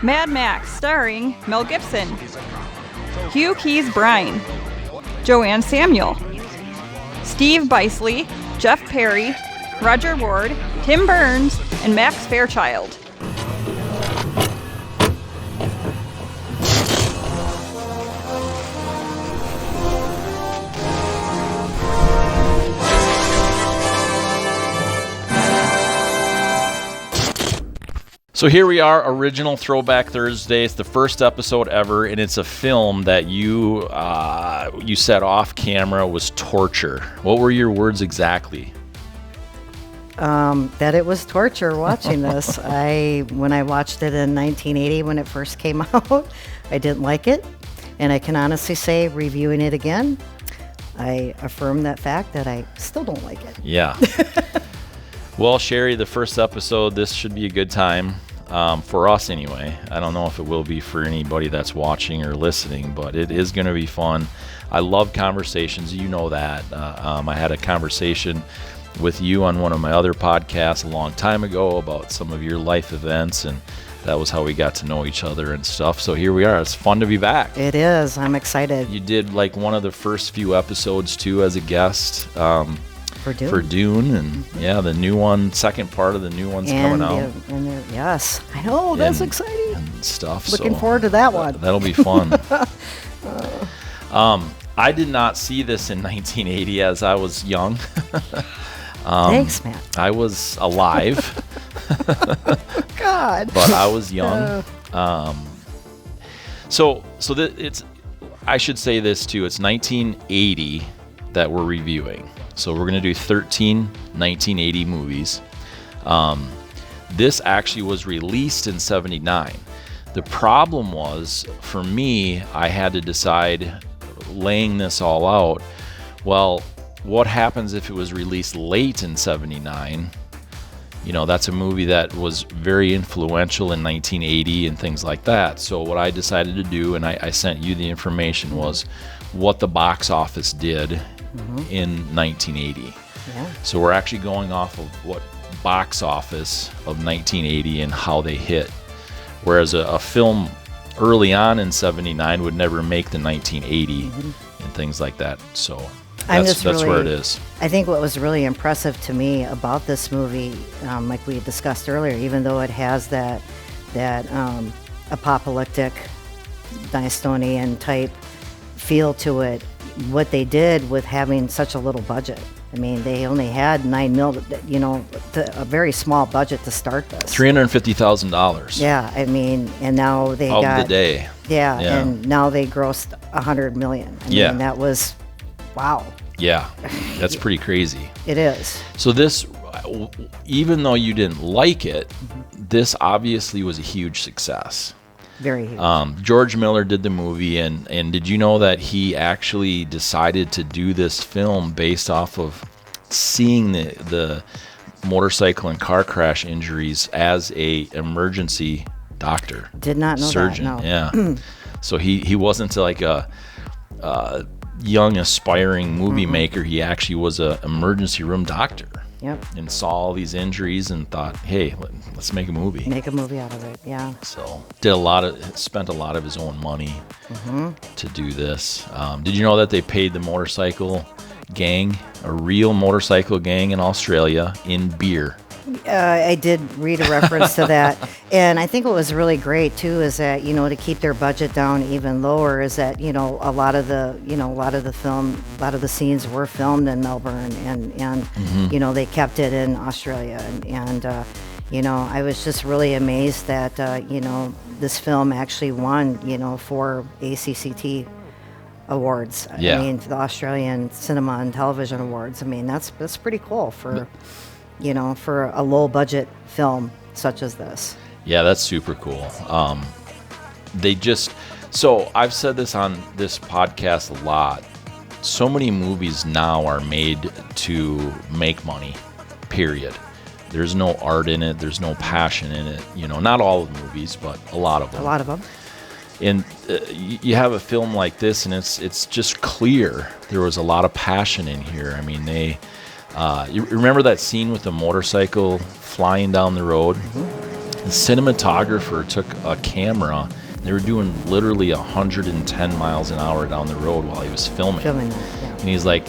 Mad Max, starring Mel Gibson. Hugh Keays-Byrne. Joanne Samuel. Steve Bisley, Jeff Perry, Roger Ward, Tim Burns, and Max Fairchild. So here we are, original Throwback Thursday. It's the first episode ever, and it's a film that you said off camera was torture. What were your words exactly? That it was torture watching this. When I watched it in 1980 when it first came out, I didn't like it. And I can honestly say, reviewing it again, I affirm that fact that I still don't like it. Yeah. Well, Sherry, the first episode, this should be a good time. For us anyway. I don't know if it will be for anybody that's watching or listening, but it is going to be fun. I love conversations. You know that. I had a conversation with you on one of my other podcasts a long time ago about some of your life events, and that was how we got to know each other and stuff. So here we are. It's fun to be back. It is. I'm excited. You did like one of the first few episodes too as a guest. For Dune, and yeah, the new one, second part of the new one's coming out. Yes, I know, that's exciting. And stuff. Looking forward to that one. That'll be fun. I did not see this in 1980 as I was young. Thanks, man. I was alive. God. But I was young. It's. I should say this too. It's 1980 that we're reviewing. So we're going to do 13 1980 movies. This actually was released in 79. The problem was, for me, I had to decide, laying this all out, well, what happens if it was released late in 79? You know, that's a movie that was very influential in 1980 and things like that. So what I decided to do, and I sent you the information, was what the box office did in 1980. Yeah. So we're actually going off of what box office of 1980 and how they hit. Whereas a film early on in 79 would never make the 1980 and things like that. So that's where it is. I think what was really impressive to me about this movie, like we discussed earlier, even though it has that apocalyptic dystopian type feel to it, what they did with having such a little budget. I mean, they only had $9 million, a very small budget to start this. $350,000. Yeah, I mean, and now they got the day. Yeah, and now they grossed $100 million. I mean, that was wow. Yeah, that's pretty crazy. It is. So this, even though you didn't like it, this obviously was a huge success. Very huge. George Miller did the movie, and did you know that he actually decided to do this film based off of seeing the motorcycle and car crash injuries as a emergency doctor? Did not know surgeon, that, no. Yeah. So he wasn't like a young aspiring movie maker. He actually was a emergency room doctor. Yep. And saw all these injuries and thought, hey, let's make a movie. Make a movie out of it, yeah. So spent a lot of his own money to do this. Did you know that they paid the motorcycle gang, a real motorcycle gang in Australia, in beer? I did read a reference to that, and I think what was really great too is that to keep their budget down even lower is that a lot of the scenes were filmed in Melbourne, and they kept it in Australia, and I was just really amazed that this film actually won 4 ACCT awards. Yeah. I mean, the Australian Cinema and Television Awards. I mean, that's pretty cool for a low budget film such as this. Yeah, that's super cool. So I've said this on this podcast a lot. So many movies now are made to make money, period. There's no art in it. There's no passion in it. Not all of the movies, but a lot of them. A lot of them. And you have a film like this, and it's just clear there was a lot of passion in here. I mean, you remember that scene with the motorcycle flying down the road? The cinematographer took a camera. They were doing literally 110 miles an hour down the road while he was filming. Filming that, yeah. And he's like,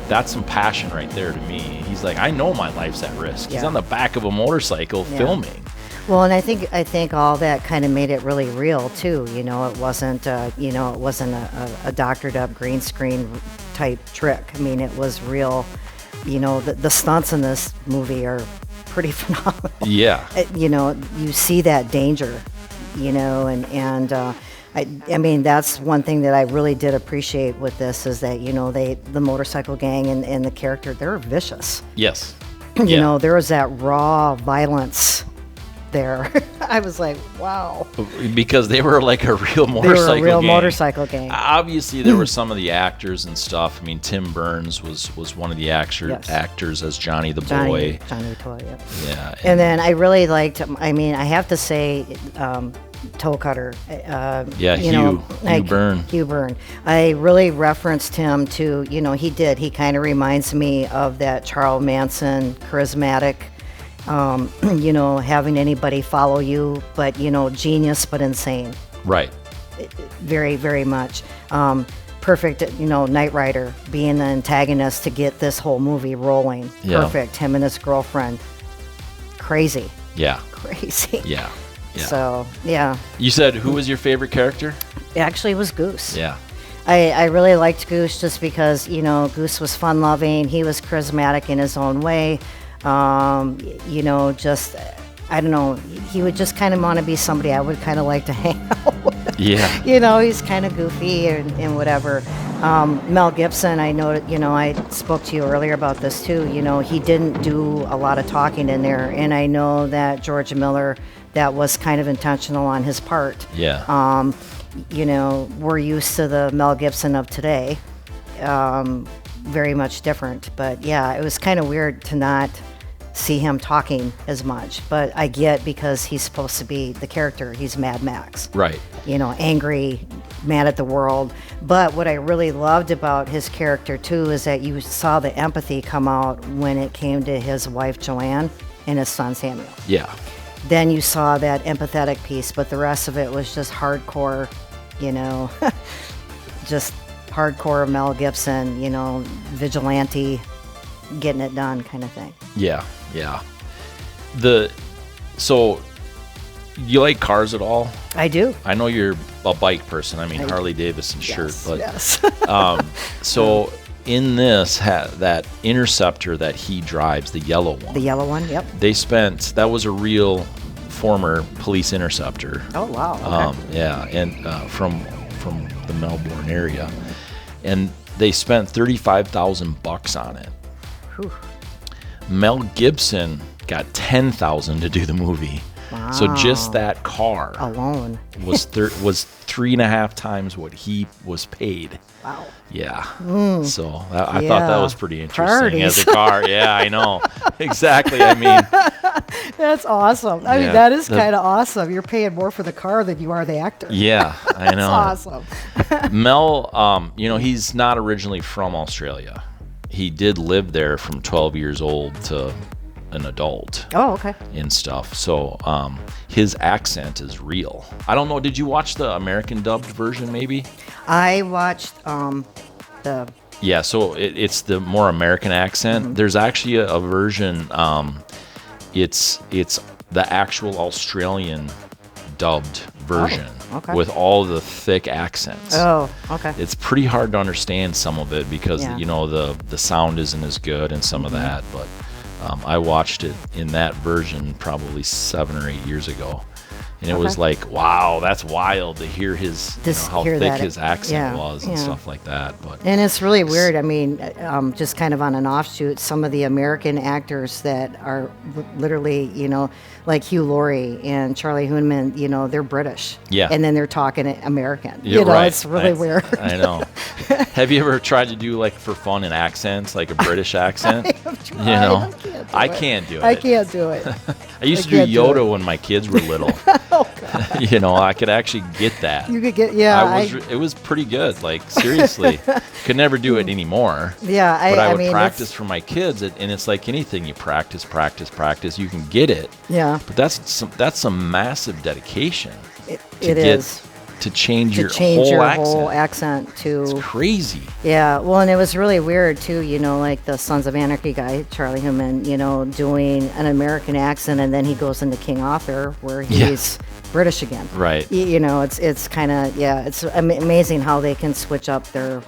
that's some passion right there to me. He's like, I know my life's at risk. He's Yeah. on the back of a motorcycle filming. Well, and I think all that kind of made it really real too. It wasn't a doctored up green screen type trick. I mean, it was real. The stunts in this movie are pretty phenomenal. Yeah. You see that danger, I mean, that's one thing that I really did appreciate with this is that, the motorcycle gang and the character, they're vicious. Yes. There was that raw violence there. I was like, wow. Because they were like a real motorcycle They were a real gang. motorcycle gang. Obviously, there were some of the actors and stuff. I mean, Tim Burns was one of the actors as Johnny the Boy. Johnny the Toy, yeah. Yeah. And then I really liked, I have to say, Toe Cutter. Hugh Byrne. Hugh Byrne. I really referenced him to, he kind of reminds me of that Charles Manson charismatic, having anybody follow you, but, genius but insane. Right. Very, very much. Perfect, Knight Rider being the antagonist to get this whole movie rolling. Yeah. Perfect. Him and his girlfriend. Crazy. Yeah. Crazy. Yeah. Yeah. So, yeah. You said who was your favorite character? Actually, it was Goose. Yeah. I really liked Goose just because, Goose was fun-loving. He was charismatic in his own way. Just, I don't know, he would just kind of want to be somebody I would kind of like to hang out with. Yeah. He's kind of goofy and whatever. Mel Gibson, I know, I spoke to you earlier about this too. He didn't do a lot of talking in there. And I know that George Miller, that was kind of intentional on his part. Yeah. We're used to the Mel Gibson of today. Very much different. But yeah, it was kind of weird to not see him talking as much. But I get because he's supposed to be the character. He's Mad Max. Right. Angry, mad at the world. But what I really loved about his character too is that you saw the empathy come out when it came to his wife Joanne and his son Samuel. Yeah. Then you saw that empathetic piece, but the rest of it was just hardcore, just hardcore Mel Gibson, vigilante, getting it done kind of thing. Yeah. Yeah. So you like cars at all? I do. I know you're a bike person. I mean, Harley Davidson shirt, but yes. so in this, that Interceptor that he drives, the yellow one. The yellow one, yep. That was a real former police interceptor. Oh, wow. Okay. Yeah, and from the Melbourne area. And they spent $35,000 on it. Whew. Mel Gibson got $10,000 to do the movie. Wow. So just that car alone was 3.5 times what he was paid. Wow. Yeah. So I thought that was pretty interesting Priorities. as a car. Yeah, I know. Exactly. I mean, that's awesome. I mean, that is kind of awesome. You're paying more for the car than you are the actor. Yeah, I know. That's awesome. Mel, he's not originally from Australia. He did live there from 12 years old to an adult. Oh, okay. And stuff. So his accent is real. I don't know. Did you watch the American dubbed version maybe? I watched the... Yeah, so it's the more American accent. Mm-hmm. There's actually a version. It's the actual Australian dubbed version with all the thick accents. Oh, okay. It's pretty hard to understand some of it because the sound isn't as good and some of that, but I watched it in that version probably 7 or 8 years ago, and it was like, wow, that's wild to hear how thick his accent was and stuff like that. And it's really weird. I mean, just kind of on an offshoot, some of the American actors that are literally, like Hugh Laurie and Charlie Hunnam, they're British. Yeah. And then they're talking American. Right. It's really weird. I know. Have you ever tried to do like for fun an accent, like a British accent? I have tried. I can't do it. I can't do it. I used to do Yoda when my kids were little. Oh, God. You know, I could actually get that. You could get, it was pretty good. Like, seriously. Could never do it anymore. Yeah, but I would mean, practice for my kids, and it's like anything. You practice, you can get it. Yeah. But that's some massive dedication. It is. To change your whole accent to. It's crazy. Yeah, well, and it was really weird too. You know, like the Sons of Anarchy guy, Charlie Hunnam. You know, doing an American accent, and then he goes into King Arthur, where he's British again. Right. You know, it's kind of it's amazing how they can switch up their,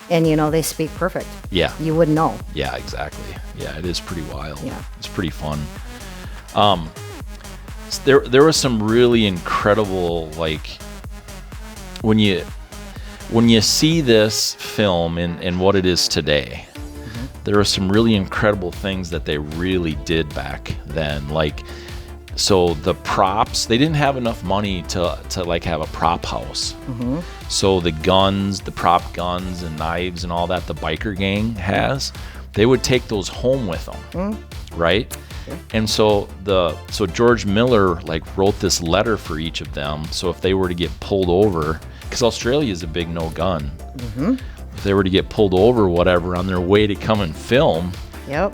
and you know they speak perfect. Yeah. You wouldn't know. Yeah, exactly. Yeah, it is pretty wild. Yeah. It's pretty fun. There was some really incredible, like, when you see this film and what it is today, there are some really incredible things that they really did back then. Like, so the props, they didn't have enough money to like have a prop house. So the guns, the prop guns and knives and all that the biker gang has, they would take those home with them, right? And so George Miller like wrote this letter for each of them. So if they were to get pulled over, because Australia is a big no gun, if they were to get pulled over, whatever, on their way to come and film,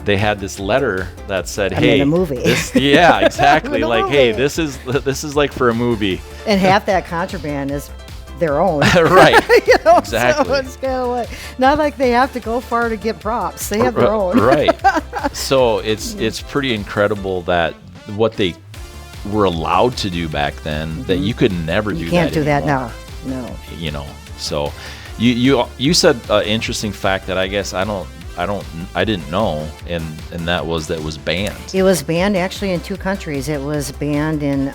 they had this letter that said, "Hey, a movie." Yeah, exactly. Like, hey, this is like for a movie. And half that contraband is their own. Right. You know, Exactly. So it's kind of like, not like they have to go far to get props. They have their own. Right. So it's pretty incredible that what they were allowed to do back then, that you could never do that. You can't do that anymore. now. No. You know. So you said an interesting fact that I guess I didn't know, and that was banned. It was banned actually in 2 countries. It was banned in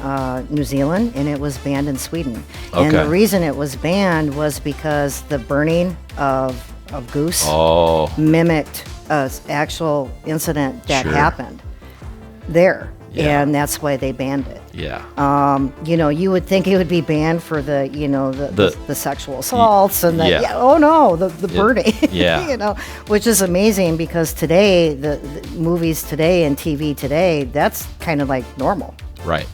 New Zealand, and it was banned in Sweden. And the reason it was banned was because the burning of goose mimicked an actual incident that happened there. Yeah. And that's why they banned it. Yeah. You know, you would think it would be banned for the, you know, the sexual assaults and the, yeah. oh no, the burning. Yeah. You know, which is amazing because today, the movies today and TV today, that's kind of like normal. Right.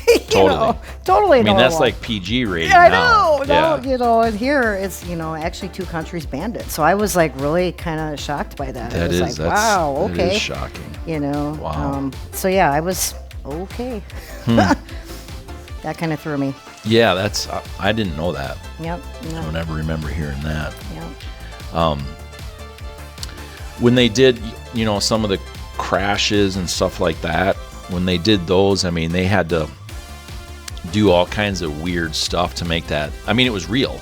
You know, totally I mean, normal. that's like PG rating I now. know. No, you know, and here it's, you know, actually 2 countries banned it. So I was like really kind of shocked by that. That was is, like, wow, okay. That is shocking. You know. Wow. So yeah, I was okay. That kind of threw me. Yeah, that's I didn't know that. Yep. I don't ever remember hearing that. Yep. When they did, you know, some of the crashes and stuff like that, when they did those, I mean, they had to do all kinds of weird stuff to make that. I mean, it was real.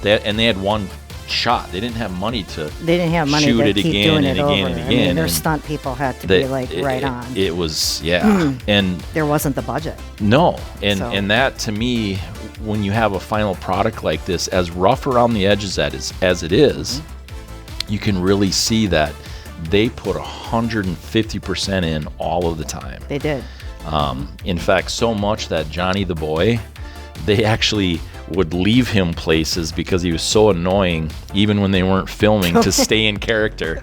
They had one shot. They didn't have money to. They didn't have money shoot to it keep again doing and it again over. and I mean, again. their and stunt people had to be like right on. It was and there wasn't the budget. No, and that to me, when you have a final product like this, as rough around the edges as it is, you can really see that they put 150% in all of the time. They did. In fact, so much that Johnny the Boy, they actually would leave him places because he was so annoying, even when they weren't filming, to stay in character.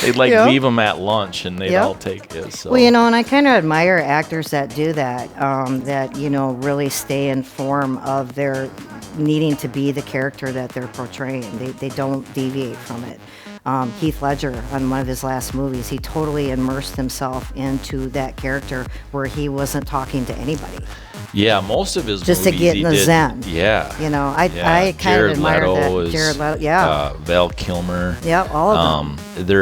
They'd leave him at lunch, and they'd all take it. So. Well, you know, and I kind of admire actors that do that, that, you know, really stay in form of their needing to be the character that they're portraying. They don't deviate from it. Heath Ledger, on one of his last movies, he totally immersed himself into that character where he wasn't talking to anybody. Yeah, most of his just movies to get in the zen. Yeah. You know, I kind of admire that. Jared Leto, yeah. Val Kilmer. Yeah, all of them.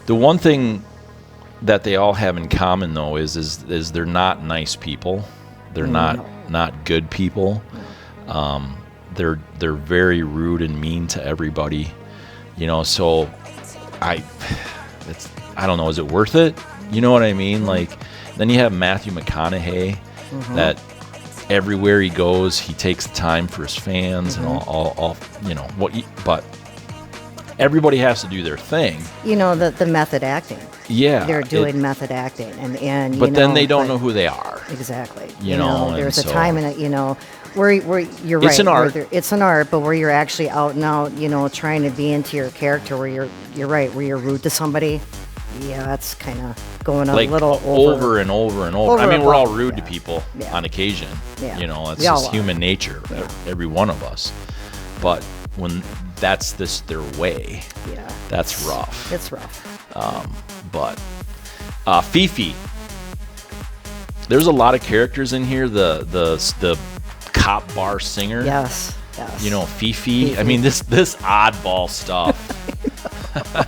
The one thing that they all have in common, though, is they're not nice people. They're not good people. They're very rude and mean to everybody. You know, so I don't know, is it worth it? You know what I mean? Like, then you have Matthew McConaughey, that everywhere he goes, he takes the time for his fans and all you know, but everybody has to do their thing. You know, the method acting. Yeah. They're doing method acting. And but then they don't know who they are. Exactly. You know, there's a time in it, you know, where you're right. It's an art. It's an art, but where you're actually out and out, you know, trying to be into your character, where you're right, where you're rude to somebody, yeah, that's kind of going a like little over and over and over. I mean, we're all rude to yeah. people Yeah. on occasion. Yeah. You know, it's We all just are. human nature, every one of us. But when that's their way, Yeah. that's rough. It's rough. But Fifi, there's a lot of characters in here. The cop bar singer. Yes. Yes. You know, Fifi. I mean, this oddball stuff.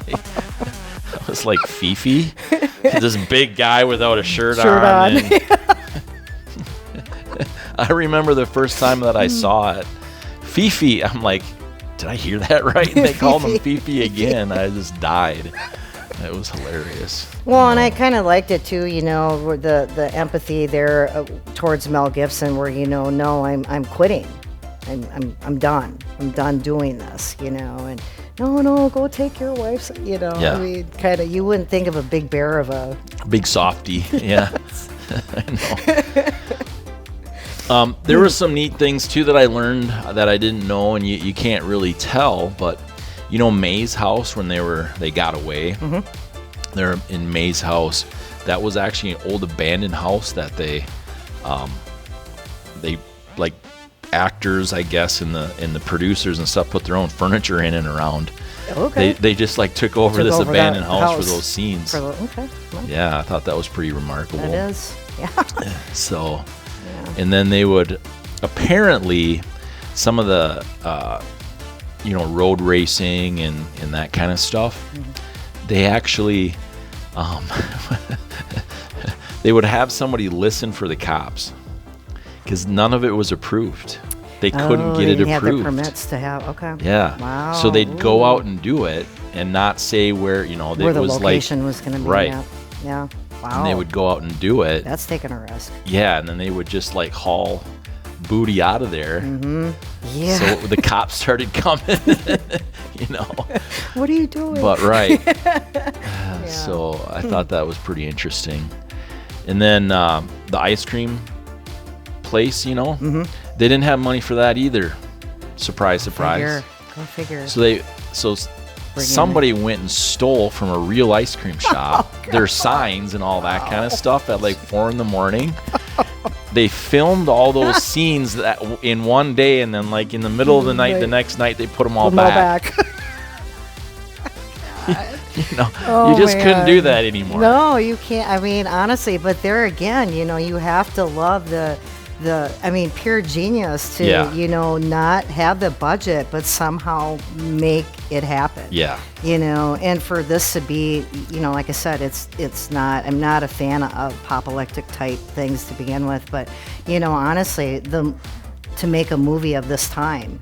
It was like Fifi, this big guy without a shirt on. And I remember the first time that I saw it, Fifi. I'm like, did I hear that right? And they called him Fifi again. I just died. It was hilarious. Well, and I kind of liked it too, you know, where the empathy there towards Mel Gibson, where no, I'm quitting, I'm done, I'm done doing this, you know, and no, go take your wife's, you know. Yeah. I mean, kind of, you wouldn't think of a big bear of a Big softy, yeah. I know. There were some neat things too that I learned that I didn't know, and you can't really tell, but you know, May's house, when they got away, they're in May's house. That was actually an old abandoned house that they like actors, I guess, and the producers and stuff put their own furniture in and around. okay. They just like took over this over abandoned that house for house. those scenes. Okay, well, Yeah, I thought that was pretty remarkable. that is, yeah. So, and then they would apparently some of the road racing and that kind of stuff. They actually they would have somebody listen for the cops because none of it was approved. They couldn't get they it didn't have the approved. permits to have. Okay. Yeah. Wow. So they'd go out and do it and not say where Where it the was location like was going to be. right. Yeah. Wow. And they would go out and do it. That's taking a risk. Yeah, and then they would just like haul booty out of there. Yeah. So the cops started coming, you know. What are you doing? But right. So I thought that was pretty interesting. And then the ice cream place, you know, they didn't have money for that either. Surprise, surprise. Go figure. So somebody went and stole from a real ice cream shop their signs and all that kind of stuff at like 4 a.m. They filmed all those scenes that in one day, and then like in the middle of the night, the next night they put them all back. You know, you just couldn't do that anymore. No, you can't. I mean, honestly, but there again, you know, you have to love the pure genius to, you know, not have the budget, but somehow make it happen. Yeah. You know, and for this to be, you know, like I said, it's not, I'm not a fan of apocalyptic type things to begin with, but, you know, honestly, to make a movie of this time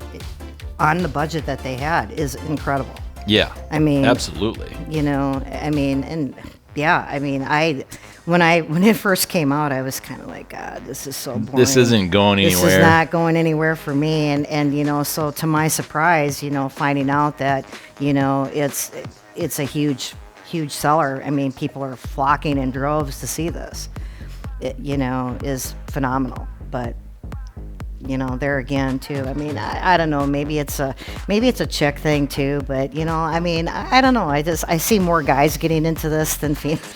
on the budget that they had is incredible. Yeah. I mean, absolutely. You know, I mean, and yeah, I mean, when it first came out, I was kind of like, God, this is so boring. This isn't going anywhere. This is not going anywhere for me. And you know, so to my surprise, you know, finding out that, you know, it's a huge seller. I mean, people are flocking in droves to see this. It, you know, is phenomenal. But you know, there again too. I mean, I don't know. Maybe it's a chick thing too. But you know, I mean, I don't know. I see more guys getting into this than females.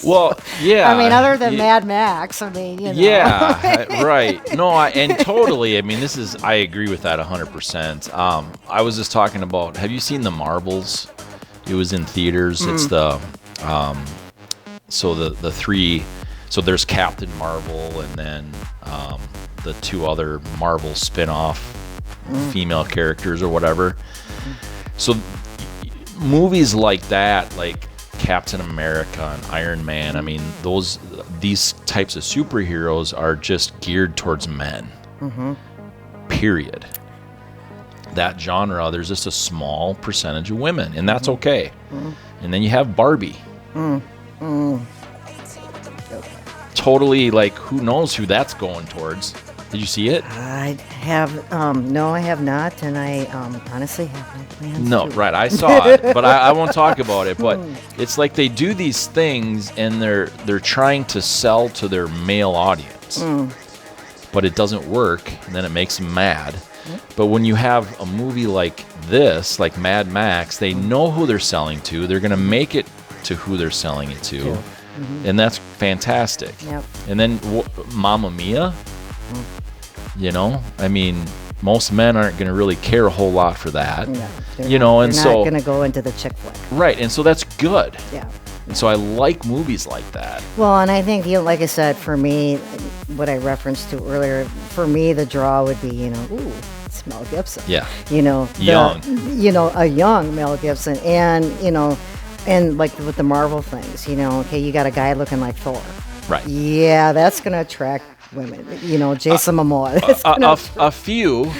Well, yeah. I mean, other than Mad Max. I mean, you know. Yeah, right. No, and totally. I mean, I agree with that 100%. I was just talking about. Have you seen The Marvels? It was in theaters. It's the so the three. So there's Captain Marvel, and then the two other Marvel spin-off female characters or whatever. So movies like that, like Captain America and Iron Man, I mean, these types of superheroes are just geared towards men. Period. That genre, there's just a small percentage of women, and that's okay. And then you have Barbie. Totally, like, who knows who that's going towards? Did you see it? I have, no, I have not, and I honestly have no plans. No, to. right. I saw it, but I won't talk about it. But it's like they do these things, and they're trying to sell to their male audience, but it doesn't work, and then it makes them mad. But when you have a movie like this, like Mad Max, they know who they're selling to. They're going to make it to who they're selling it to. Mm-hmm. And that's fantastic. Yep. And then Mamma Mia, you know, I mean, most men aren't going to really care a whole lot for that, No, and they're so not going to go into the chick flick. Right, and so that's good. Yeah. And so I like movies like that. Well, and I think, like I said, for me, what I referenced to earlier, for me, the draw would be, ooh, it's Mel Gibson. Yeah. Young. A young Mel Gibson. And, and like with the Marvel things, okay, you got a guy looking like Thor. Right. Yeah, that's going to attract women. Jason Momoa. A few,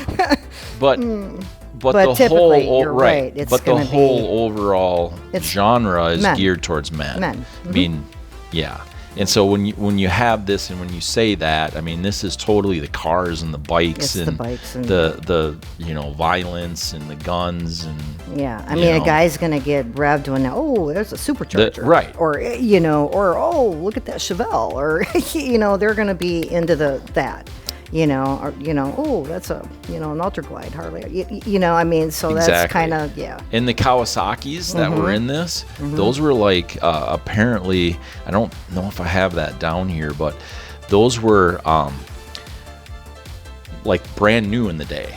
but the typically, whole you're right. It's but the whole overall genre is geared towards men. Mm-hmm. I mean, yeah. And so when you have this and when you say that, I mean, this is totally the cars and the bikes and the violence and the guns and I mean, a guy's gonna get revved when there's a supercharger, right? Or look at that Chevelle, or they're gonna be into that. That's an ultra glide Harley. I mean, so exactly. That's kind of, And the Kawasaki's that were in this, those were like, apparently, I don't know if I have that down here, but those were like brand new in the day.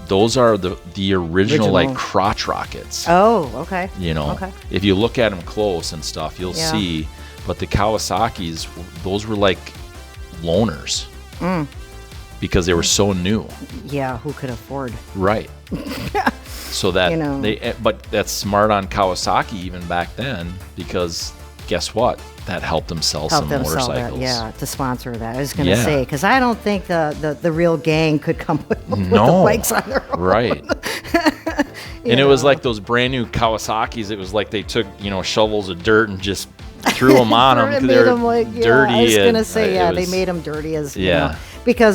Those are the original like crotch rockets. Oh, okay. Okay. If you look at them close and stuff, you'll see. But the Kawasaki's, those were like loners. Because they were so new. Yeah, who could afford? Right. So that but that's smart on Kawasaki even back then, because guess what? That helped them sell some motorcycles. To sponsor that. I was going to say, because I don't think the real gang could come with the bikes on their own. Right. And it was like those brand new Kawasaki's. It was like they took shovels of dirt and just threw them on them because they're dirty. I was gonna say, they made them dirty as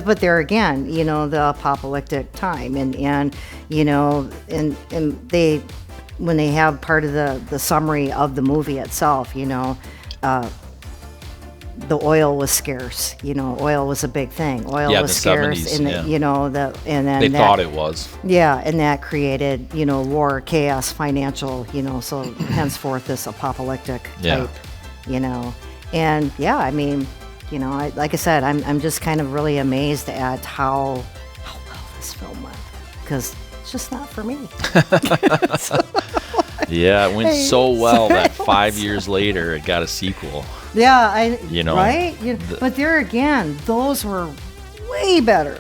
but there again, the apocalyptic time, and they, when they have part of the summary of the movie itself, the oil was scarce. Oil was a big thing. Oil was scarce, 70s, and then they thought it was. Yeah, and that created war, chaos, financial. So henceforth this apocalyptic type. And I mean, like I said, I'm just kind of really amazed at how well this film went, because it's just not for me. It went so well that 5 years later it got a sequel. Yeah, right? But there again, those were way better.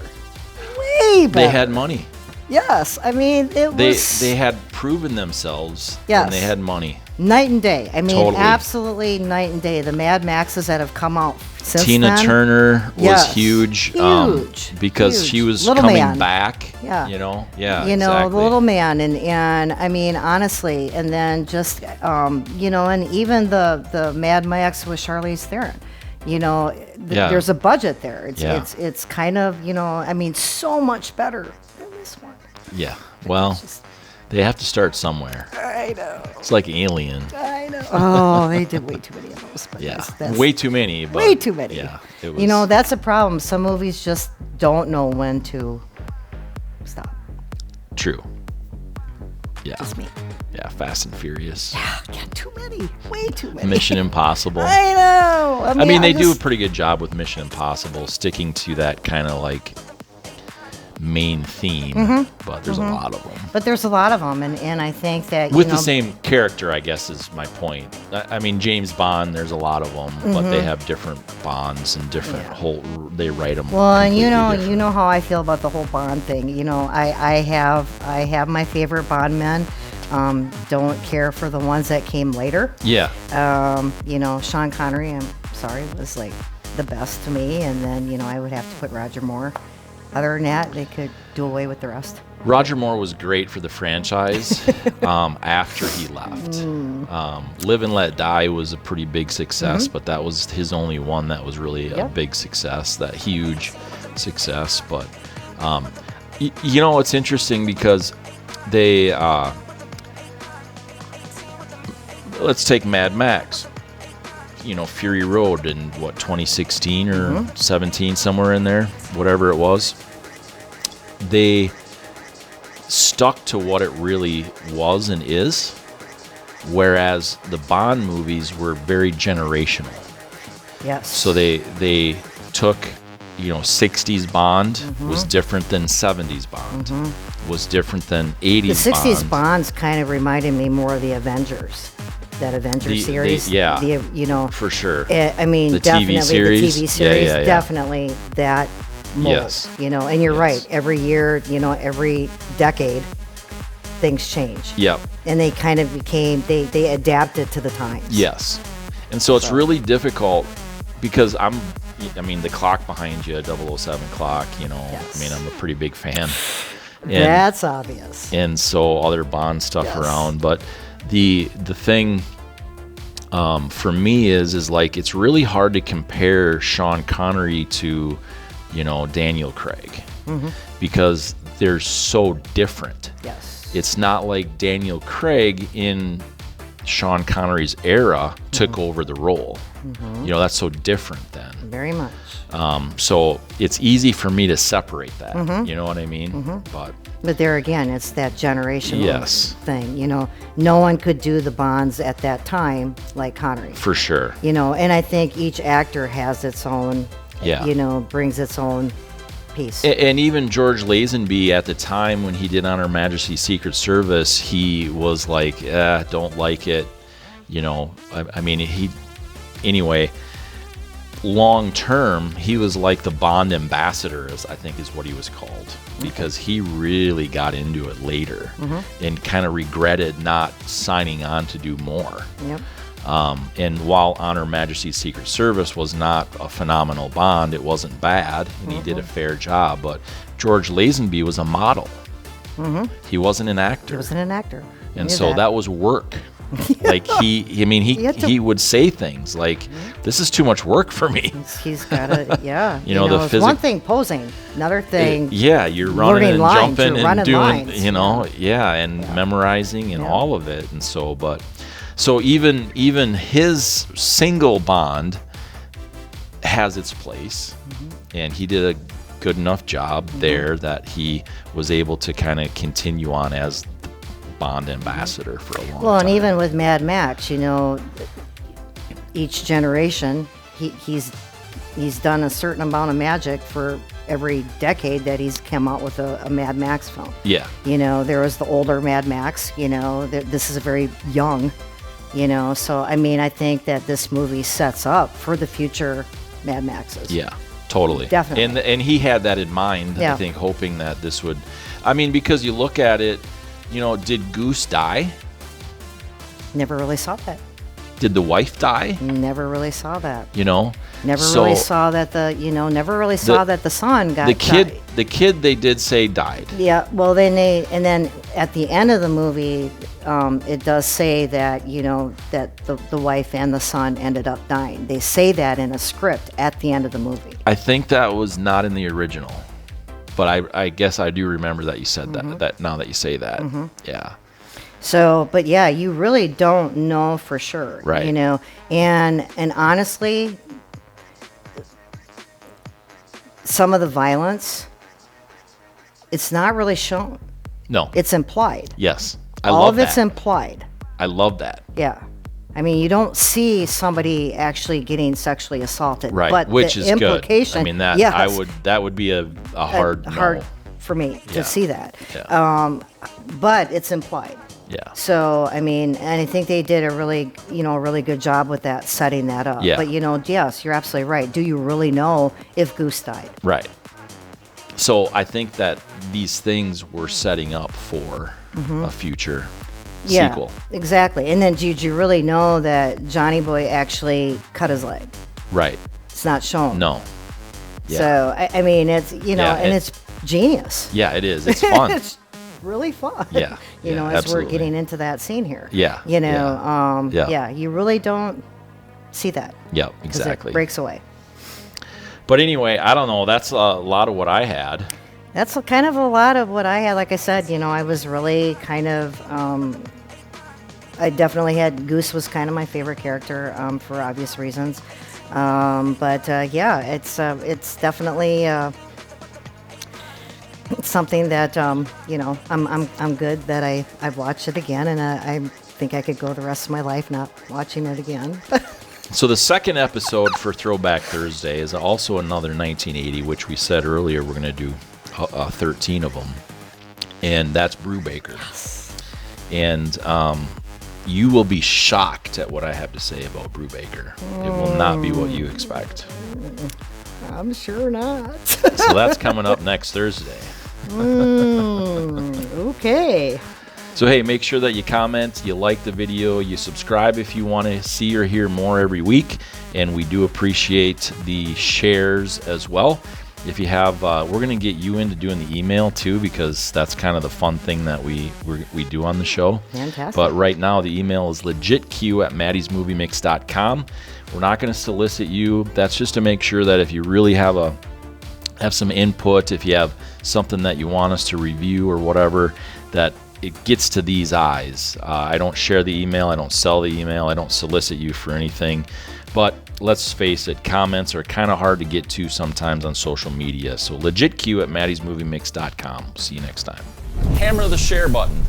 Way better. They had money. Yes, I mean, it was... They had proven themselves, yes. And they had money. Night and day. I mean, totally. Absolutely night and day. The Mad Maxes that have come out since Tina then. Turner was huge. Because she was little coming man. back. Yeah. Exactly. The little man. And I mean, honestly, and then just, and even the Mad Max with Charlize Theron. There's a budget there. It's kind of, I mean, so much better than this one. Yeah. Well, they have to start somewhere. I know. It's like Alien. I know. Oh, they did way too many of those. But that's way too many. But way too many. Yeah. It was, that's a problem. Some movies just don't know when to stop. True. Yeah. Just me. Yeah, Fast and Furious. Yeah, too many. Way too many. Mission Impossible. I know. I mean, they do a pretty good job with Mission Impossible, sticking to that kind of like main theme, but there's a lot of them. But there's a lot of them, and I think that with the same character, I guess, is my point. I mean, James Bond, there's a lot of them, but they have different Bonds and different they write them. Well, and you different. know how I feel about the whole Bond thing. I have my favorite Bond men. Don't care for the ones that came later. Yeah. Sean Connery, I'm sorry, was like the best to me, and then I would have to put Roger Moore. Other than that, they could do away with the rest. Roger Moore was great for the franchise after he left. Live and Let Die was a pretty big success, but that was his only one that was really a big success, that huge success. But, it's interesting because they, let's take Mad Max. Fury Road in 2016 or 17, somewhere in there, whatever it was. They stuck to what it really was and is, whereas the Bond movies were very generational. Yes. So they took, 60s Bond was different than 70s Bond, was different than 80s The 60s Bond. Bonds kind of reminded me more of the Avengers, that Avengers series. For sure. I mean, The TV definitely series? the TV series, Yeah. definitely that mold. Yes. And you're Yes. right. Every year, every decade, things change. Yep. And they kind of became, they adapted to the times. Yes. And so it's really difficult because the clock behind you, 007 clock, Yes. I'm a pretty big fan. And, That's obvious. and so other Bond stuff Yes. around. But the thing for me is like it's really hard to compare Sean Connery to, Daniel Craig because they're so different. Yes. It's not like Daniel Craig in Sean Connery's era took over the role. That's so different then. Very much. So it's easy for me to separate that. You know what I mean? But there again, it's that generational Yes. thing. No one could do the Bonds at that time like Connery. For sure. And I think each actor has its own, Yeah. brings its own piece. And even George Lazenby at the time when he did On Her Majesty's Secret Service, he was like, don't like it. Anyway, long term, he was like the Bond ambassador, I think is what he was called, because he really got into it later and kind of regretted not signing on to do more. Yep. And while On Her Majesty's Secret Service was not a phenomenal Bond, it wasn't bad, and he did a fair job. But George Lazenby was a model. He wasn't an actor. He wasn't an actor. And so that was work. Like he would say things like, "This is too much work for me." He's got to, the it's one thing posing, another thing. You're running learning and lines, jumping you're running and doing, lines. and memorizing and all of it. And so even his single Bond has its place, and he did a good enough job there that he was able to kind of continue on as Bond ambassador for a long time. Well, and even with Mad Max, each generation, he's done a certain amount of magic for every decade that he's come out with a Mad Max film. Yeah. There was the older Mad Max, this is a very young, so I think that this movie sets up for the future Mad Maxes. Yeah, totally. Definitely. And he had that in mind, I think, hoping that this would, because you look at it, did Goose die? Never really saw that. Did the wife die? Never really saw that. Never really saw that that the son got died. The kid they did say died. Yeah, well then at the end of the movie, it does say that that the wife and the son ended up dying. They say that in a script at the end of the movie. I think that was not in the original, but I guess I do remember that you said that now that you say that. Yeah. So, but yeah, you really don't know for sure, right? And honestly, some of the violence, it's not really shown. No, it's implied. Yes, all of it's implied. I love that. Yeah, you don't see somebody actually getting sexually assaulted, right? But which the is implication, good. That that would be a hard no. for me to see that. Yeah. But it's implied. Yeah. So, and I think they did a really good job with that, setting that up. Yeah. But, yes, you're absolutely right. Do you really know if Goose died? Right. So I think that these things were setting up for a future sequel. Exactly. And then did you really know that Johnny Boy actually cut his leg? Right. It's not shown. No. Yeah. So, it's, and it's genius. Yeah, it is. It's fun. It's really fun. Yeah. As absolutely. we're getting into that scene here. Yeah. You really don't see that. Yeah, exactly. It breaks away. But anyway, I don't know. That's a lot of what I had. That's kind of a lot of what I had. Like I said, I was really kind of, I definitely had, Goose was kind of my favorite character for obvious reasons. It's definitely it's something that I'm good that I've watched it again, and I think I could go the rest of my life not watching it again. So the second episode for Throwback Thursday is also another 1980, which we said earlier we're going to do 13 of them, and that's Brubaker. And you will be shocked at what I have to say about Brubaker. It will not be what you expect. I'm sure not. So that's coming up next Thursday. Okay. So hey, make sure that you comment, you like the video, you subscribe if you want to see or hear more every week, and we do appreciate the shares as well. If you have, we're going to get you into doing the email too, because that's kind of the fun thing that we do on the show. Fantastic. But right now the email is legitq@maddysmoviemix.com. We're not going to solicit you. That's just to make sure that if you really have some input, if you have something that you want us to review or whatever, that it gets to these eyes. I don't share the email. I don't sell the email. I don't solicit you for anything. But let's face it, comments are kind of hard to get to sometimes on social media. So legitq@maddysmoviemix.com. See you next time. Hammer the share button.